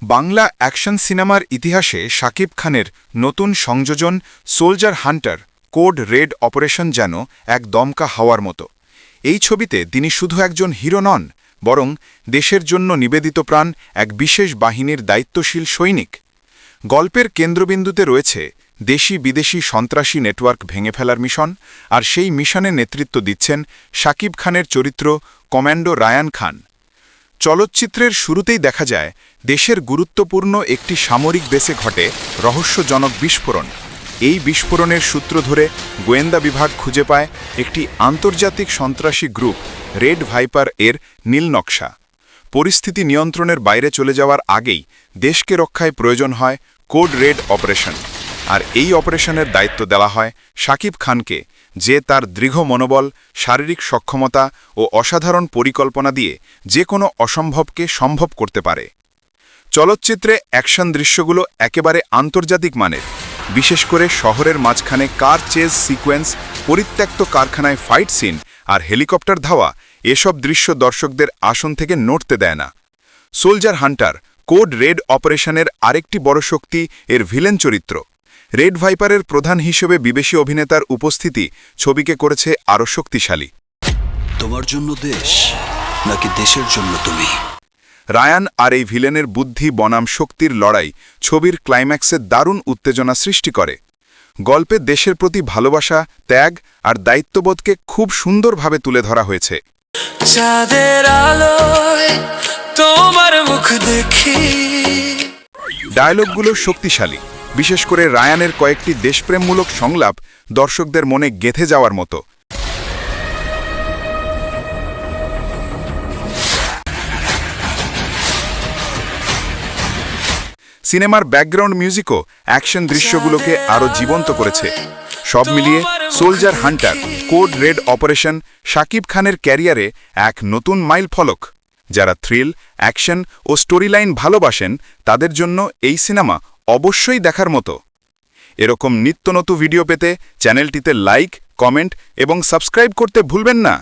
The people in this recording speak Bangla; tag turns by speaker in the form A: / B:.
A: বাংলা অ্যাকশন সিনেমার ইতিহাসে শাকিব খানের নতুন সংযোজন soldier Hunter code red operation যেন এক দমকা হাওয়ার মতো। এই ছবিতে তিনি শুধু একজন হিরো নন, বরং দেশের জন্য নিবেদিত প্রাণ এক বিশেষ বাহিনীর দায়িত্বশীল সৈনিক। গল্পের কেন্দ্রবিন্দুতে রয়েছে দেশি বিদেশি সন্ত্রাসী নেটওয়ার্ক ভেঙে ফেলার মিশন, আর সেই মিশনে নেতৃত্ব দিচ্ছেন শাকিব খানের চরিত্র কমান্ডো রায়ান খান। চলচ্চিত্রের শুরুতেই দেখা যায় দেশের গুরুত্বপূর্ণ একটি সামরিক বেসে ঘটে রহস্যজনক বিস্ফোরণ। এই বিস্ফোরণের সূত্র ধরে গোয়েন্দা বিভাগ খুঁজে পায় একটি আন্তর্জাতিক সন্ত্রাসী গ্রুপ রেড ভাইপার এর নীলনকশা। পরিস্থিতি নিয়ন্ত্রণের বাইরে চলে যাওয়ার আগেই দেশকে রক্ষায় প্রয়োজন হয় কোড রেড অপারেশন, আর এই অপারেশনের দায়িত্ব দেওয়া হয় শাকিব খানকে, যে তার দৃঢ় মনোবল, শারীরিক সক্ষমতা ও অসাধারণ পরিকল্পনা দিয়ে যে কোনো অসম্ভবকে সম্ভব করতে পারে। চলচ্চিত্রে অ্যাকশন দৃশ্যগুলো একেবারে আন্তর্জাতিক মানের, বিশেষ করে শহরের মাঝখানে কার চেজ সিকোয়েন্স, পরিত্যক্ত কারখানায় ফাইট সিন আর হেলিকপ্টার ধাওয়া, এসব দৃশ্য দর্শকদের আসন থেকে নড়তে দেয় না। সোলজার হান্টার কোড রেড অপারেশনের আরেকটি বড় শক্তি এর ভিলেন চরিত্র। রেড ভাইপারের প্রধান হিসেবে বিদেশি অভিনেতার উপস্থিতি ছবিকে করেছে আরও শক্তিশালী।
B: তোমার জন্য দেশ নাকি দেশের জন্য তুমি?
A: রায়ান আর এই ভিলেনের বুদ্ধি বনাম শক্তির লড়াই ছবির ক্লাইম্যাক্সে দারুণ উত্তেজনা সৃষ্টি করে। গল্পে দেশের প্রতি ভালোবাসা, ত্যাগ আর দায়িত্ববোধকে খুব সুন্দরভাবে তুলে ধরা হয়েছে।
C: চাঁদের আলোয় তোমার মুখ দেখি।
A: ডায়লগগুলো শক্তিশালী, বিশেষ করে রায়ানের কয়েকটি দেশপ্রেমমূলক সংলাপ দর্শকদের মনে গেঁথে যাওয়ার মতো। সিনেমার ব্যাকগ্রাউন্ড মিউজিকও অ্যাকশন দৃশ্যগুলোকে আরও জীবন্ত করেছে। সব মিলিয়ে soldier Hunter code red operation Shakib খানের ক্যারিয়ারে এক নতুন মাইলফলক। যারা থ্রিল, অ্যাকশন ও স্টোরিলাইন ভালোবাসেন তাদের জন্য এই সিনেমা অবশ্যই দেখার মতো। এরকম নিত্য নতুন ভিডিও পেতে চ্যানেলটিতে লাইক, কমেন্ট এবং সাবস্ক্রাইব করতে ভুলবেন না।